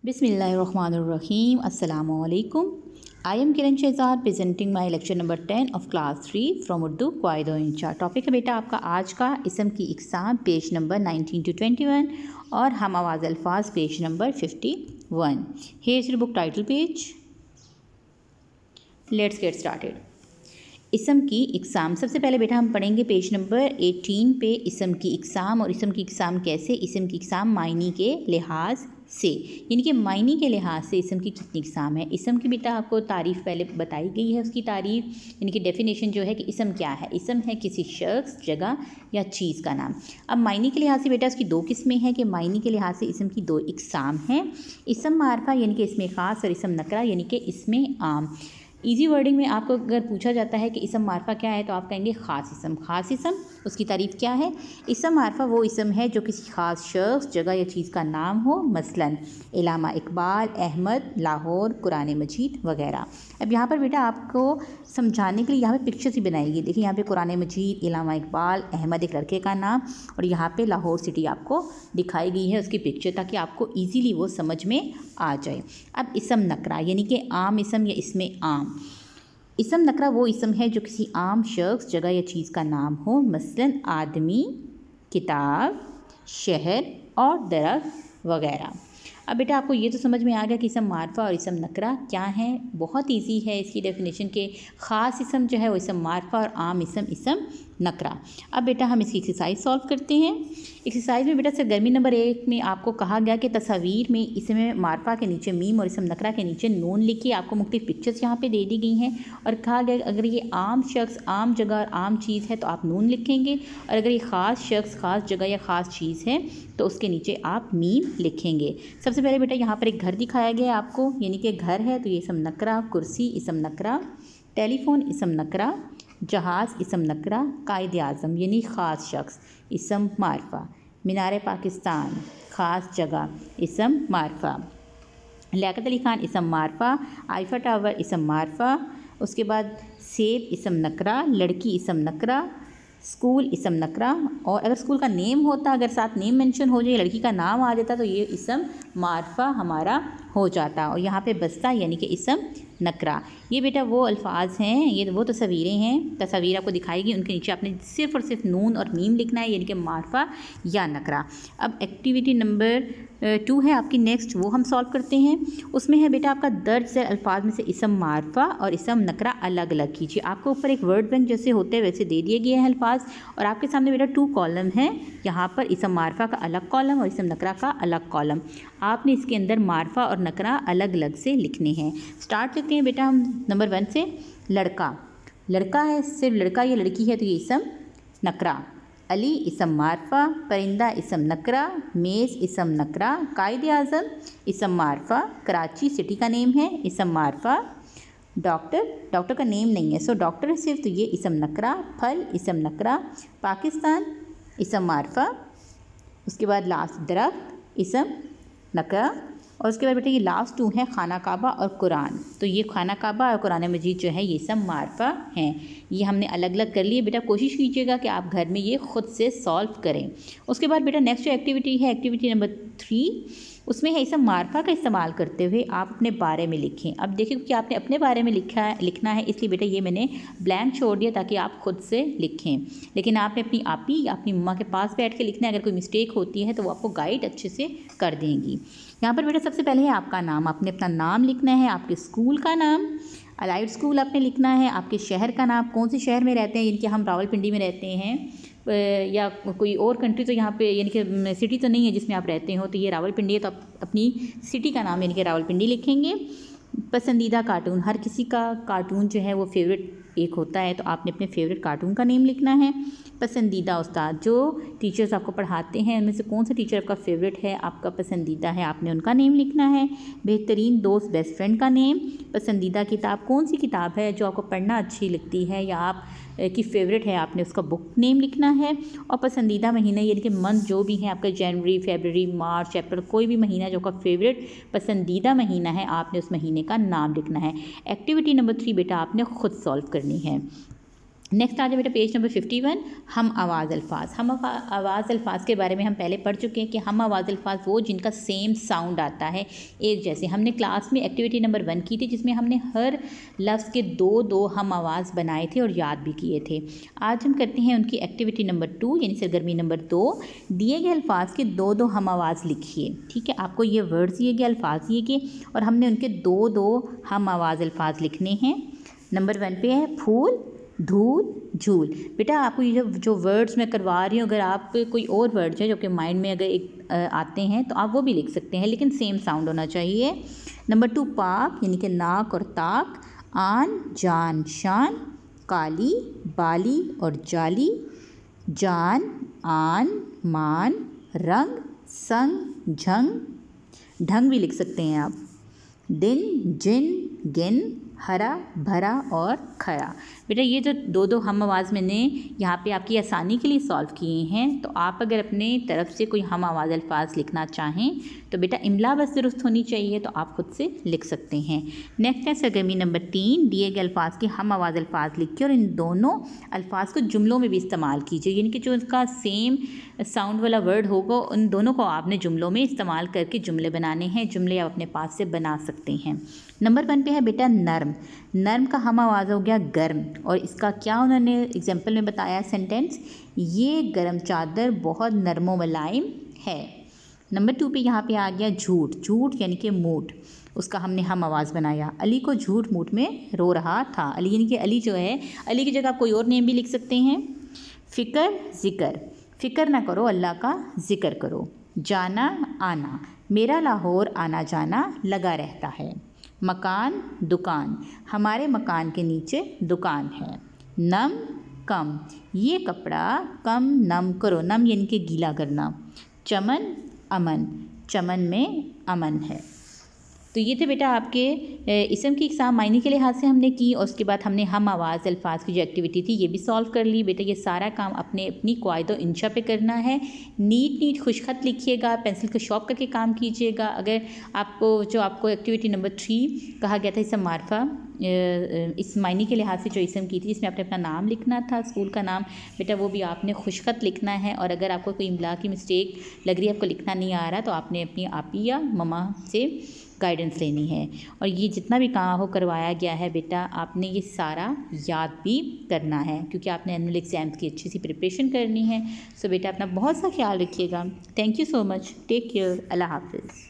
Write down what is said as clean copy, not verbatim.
बिस्मिल्लाहिर्रहमानिर्रहीम अस्सलामुअलैकुम। I am Kiran Shahzad presenting my lecture number 10 of class 3 from Urdu क्वाइदो इंशा। टॉपिक है बेटा आपका आज का इसम की इकसाम, पेज नंबर 19 to 21 और हम आवाज़ अल्फाज page number 51। Here is your book title page. Let's get started. इसम की इकसाम, सबसे पहले बेटा हम पढ़ेंगे पेज नंबर 18 पे इसम की इकसाम। और इसम की इकसाम कैसे? इसम की इकसाम मायनी के लिहाज से, यानी कि मायनी के लिहाज से इसम की कितनी इकसाम है। इसम की बेटा आपको तारीफ़ पहले बताई गई है, उसकी तारीफ़ यानी कि डेफिनेशन जो है कि इसम क्या है। इसम है किसी शख्स, जगह या चीज़ का नाम। अब मायनी के लिहाज से बेटा उसकी दो किस्में हैं कि मायनी के लिहाज से इसम की दो इकसाम हैं। इसम मारफा यानी कि इसमें ख़ास और इसम नकरा यानी कि इसमें आम। इजी वर्डिंग में आपको अगर पूछा जाता है कि इसम मारफा क्या है तो आप कहेंगे ख़ास इसम। ख़ास इसम, उसकी तारीफ़ क्या है? इसम मारफा वो इसम है जो किसी ख़ास शख्स, जगह या चीज़ का नाम हो, मसलन इलामा इकबाल, अहमद, लाहौर, कुरान मजीद वगैरह। अब यहाँ पर बेटा आपको समझाने के लिए यहाँ पे पिक्चर्स ही बनाई गई। देखिए यहाँ पे कुरान मजीद, इलामा इकबाल, अहमद एक लड़के का नाम, और यहाँ पे लाहौर सिटी आपको दिखाई गई है उसकी पिक्चर, ताकि आपको ईजीली वो समझ में आ जाए। अब इसम नकरा यानी कि आम इसम या इसमें आम। इसम नकरा वो इसम है जो किसी आम शख्स, जगह या चीज़ का नाम हो, मसलन आदमी, किताब, शहर और दरख्त वगैरह। अब बेटा आपको ये तो समझ में आ गया कि इसम मारफा और इसम नकरा क्या है। बहुत इजी है इसकी डेफिनेशन के। ख़ास इसम जो है वो इसम मारफा और आम इसम इसम नकरा। अब बेटा हम इसकी एक्सरसाइज सॉल्व करते हैं। एक्सरसाइज में बेटा सरगर्मी नंबर 1 में आपको कहा गया कि तस्वीर में इसमें मारफा के नीचे मीम और इसम नकरा के नीचे नून लिखिए। आपको मुख्तलिफ पिक्चर्स यहाँ पे दे दी गई हैं और कहा गया अगर ये आम शख्स, आम जगह और आम चीज़ है तो आप नून लिखेंगे, और अगर ये ख़ास शख्स, ख़ास जगह या ख़ास चीज़ है तो उसके नीचे आप मीम लिखेंगे। सबसे पहले बेटा यहाँ पर एक घर दिखाया गया है आपको, यानी कि घर है तो ये इसम नकरा, कुर्सी इसम नकरा, टेलीफोन इसम नकरा, जहाज़ इसम नकरा, कायद आज़म यानी ख़ास शख्स इसम मारफा, मीनार पाकिस्तान ख़ास जगह इसम मारफा, लियाकत अली ख़ान इसम मारफा, आईफा टावर इसम मारफा, उसके बाद सेब इसम नकरा, लड़की इसम नकरा, स्कूल इसम नकरा। और अगर स्कूल का नेम होता, अगर साथ नेम मेंशन हो जाए, लड़की का नाम आ जाता तो ये इसम मारफा हमारा हो जाता। और यहाँ पे बस्ता यानी कि इसम नकरा। ये बेटा वो अल्फाज हैं, ये वो तस्वीरें हैं, तस्वीर आपको दिखाएगी, उनके नीचे आपने सिर्फ़ और सिर्फ नून और मीम लिखना है, यानी कि मारफा या नकरा। अब एक्टिविटी नंबर 2 है आपकी नेक्स्ट, वो हम सॉल्व करते हैं। उसमें है बेटा आपका दर्ज से अल्फाज में से इसम मारफा और इसम नकरा अलग अलग कीजिए। आपको ऊपर एक वर्ड बैंक जैसे होते हैं वैसे दे दिए गए हैं अल्फाज, और आपके सामने बेटा 2 कॉलम हैं। यहाँ पर इसम मारफा का अलग कॉलम और इसम नकरा का अलग कॉलम। आपने इसके अंदर मारफा और नकरा अलग अलग से लिखने हैं। स्टार्ट करते हैं बेटा हम नंबर 1 से। लड़का, लड़का है, सिर्फ लड़का या लड़की है तो ये इसम नकरा। अली इसम मारफा, परिंदा इसम नकरा, मेज़ इसम नकरा, कायद आज़म इसम मारफा, कराची सिटी का नेम है इसम मारफा, डॉक्टर, डॉक्टर का नेम नहीं है सो डॉक्टर है सिर्फ तो ये इसम नकरा, फल इसम नकरा, पाकिस्तान इसम मारफा, उसके बाद लास्ट दरख्त इसम नकरा, और उसके बाद बेटा ये लास्ट 2 हैं खाना काबा और कुरान। तो ये खाना काबा और कुरान मजीद जो है ये सब मारफा हैं। ये हमने अलग अलग कर लिए। बेटा कोशिश कीजिएगा कि आप घर में ये ख़ुद से सॉल्व करें। उसके बाद बेटा नेक्स्ट जो एक्टिविटी है, एक्टिविटी नंबर 3, उसमें है इसम मारफा का इस्तेमाल करते हुए आप अपने बारे में लिखें। अब देखिए कि आपने अपने बारे में लिखना है, इसलिए बेटा ये मैंने ब्लैंक छोड़ दिया ताकि आप खुद से लिखें, लेकिन आपने अपनी आपी या अपनी मम्मा के पास बैठ के लिखना है। अगर कोई मिस्टेक होती है तो वो आपको गाइड अच्छे से कर देंगी। यहाँ पर बेटा सबसे पहले है आपका नाम, आपने अपना नाम लिखना है, आपके स्कूल का नाम, अलाइड स्कूल आपने लिखना है, आपके शहर का नाम, कौन से शहर में रहते हैं, यानी कि हम रावलपिंडी में रहते हैं या कोई और कंट्री तो यहाँ पे यानी कि सिटी तो नहीं है जिसमें आप रहते हो, तो ये रावलपिंडी है तो आप अपनी सिटी का नाम यानी कि रावलपिंडी लिखेंगे। पसंदीदा कार्टून, हर किसी का कार्टून जो है वो फेवरेट एक होता है, तो आपने अपने फेवरेट कार्टून का नेम लिखना है। पसंदीदा उस्ताद, जो टीचर्स आपको पढ़ाते हैं उनमें से कौन सा टीचर आपका फेवरेट है, आपका पसंदीदा है, आपने उनका नेम लिखना है। बेहतरीन दोस्त, बेस्ट फ्रेंड का नेम। पसंदीदा किताब, कौन सी किताब है जो आपको पढ़ना अच्छी लगती है या आप की फ़ेवरेट है, आपने उसका बुक नेम लिखना है। और पसंदीदा महीना यानी कि मंथ जो भी है आपका, जनवरी, फरवरी, मार्च, अप्रैल, कोई भी महीना जो आपका फेवरेट पसंदीदा महीना है आपने उस महीने का नाम लिखना है। एक्टिविटी नंबर 3 बेटा आपने ख़ुद सॉल्व करनी है। नेक्स्ट आ जाए बेटा पेज नंबर 51, हम आवाज़ अल्फाज। हम आवाज़ अल्फाज के बारे में हम पहले पढ़ चुके हैं कि हम आवाज़ अल्फाज वो जिनका सेम साउंड आता है एक जैसे। हमने क्लास में एक्टिविटी नंबर 1 की थी जिसमें हमने हर लफ्ज़ के दो हम आवाज़ बनाए थे और याद भी किए थे। आज हम करते हैं उनकी एक्टिविटी नंबर 2 यानी सरगर्मी नंबर 2। दिए गए अल्फाज के दो हम आवाज़ लिखिए। ठीक है, आपको ये वर्ड्स दिए गए, अल्फाज दिए गए और हमने उनके दो हम आवाज़ अल्फाज लिखने हैं। नंबर 1 पे है फूल, धूल, झूल। बेटा आपको ये जो वर्ड्स मैं करवा रही हूँ, अगर आप कोई और वर्ड्स है जो कि माइंड में अगर एक आते हैं तो आप वो भी लिख सकते हैं, लेकिन सेम साउंड होना चाहिए। नंबर 2 पाक यानी कि नाक और ताक, आन, जान, शान, काली, बाली और जाली, जान, आन, मान, रंग, संग, झंग, ढंग भी लिख सकते हैं आप। दिन, जिन, गिन, हरा, भरा और खरा। बेटा ये जो दो हम आवाज़ मैंने यहाँ पे आपकी आसानी के लिए सॉल्व किए हैं, तो आप अगर अपने तरफ से कोई हम आवाज़ अल्फाज लिखना चाहें तो बेटा इमला बस दुरुस्त होनी चाहिए, तो आप खुद से लिख सकते हैं। नेक्स्ट है सरगर्मी नंबर 3, दिए गए अल्फाज के हम आवाज़ अल्फाज लिखिए और इन दोनों अल्फाज को जुमलों में भी इस्तेमाल कीजिए, यानी कि जो उसका सेम साउंड वाला वर्ड होगा उन दोनों को आपने जुमलों में इस्तेमाल करके जुमले बनाने हैं। जुमले आप अपने पास से बना सकते हैं। नंबर 1 पे है बेटा नर्म। नर्म का हम आवाज़ हो गया गर्म, और इसका क्या उन्होंने एग्जाम्पल में बताया सेंटेंस, ये गर्म चादर बहुत नरमो मुलायम है। नंबर 2 पे यहाँ पे आ गया झूठ। झूठ यानी कि मूठ, उसका हमने हम आवाज़ बनाया। अली को झूठ मूठ में रो रहा था। अली यानी कि अली जो है, अली की जगह आप कोई और नेम भी लिख सकते हैं। फ़िक्र, ज़िक्र, फ़िक्र ना करो अल्लाह का ज़िक्र करो। जाना, आना, मेरा लाहौर आना जाना लगा रहता है। मकान, दुकान, हमारे मकान के नीचे दुकान है। नम, कम, ये कपड़ा कम नम करो। नम यानी कि गीला करना। चमन, अमन, चमन में अमन है। तो ये थे बेटा आपके इसम की एग्ज़ाम मायने के लिहाज से हमने की, और उसके बाद हमने हम आवाज़ अल्फाज की जो एक्टिविटी थी ये भी सॉल्व कर ली। बेटा ये सारा काम अपनी क़वायद व इंशा पे करना है। नीट खुशखत लिखिएगा, पेंसिल को शॉर्प करके काम कीजिएगा। अगर आपको एक्टिविटी नंबर 3 कहा गया था इसम मारफा, इस मायने के लिहाज से जो इसम की थी जिसमें आपने अपना नाम लिखना था, स्कूल का नाम, बेटा वो भी आपने खुशखत लिखना है। और अगर आपको कोई इमला की मिस्टेक लग रही है, आपको लिखना नहीं आ रहा, तो आपने अपनी आपी या ममा से गाइडेंस लेनी है। और ये जितना भी काम हो करवाया गया है बेटा, आपने ये सारा याद भी करना है, क्योंकि आपने एनुअल एग्ज़ाम्स की अच्छी सी प्रिपरेशन करनी है। सो बेटा अपना बहुत सा ख्याल रखिएगा। Thank you so much, take care, अल्लाह हाफिज़।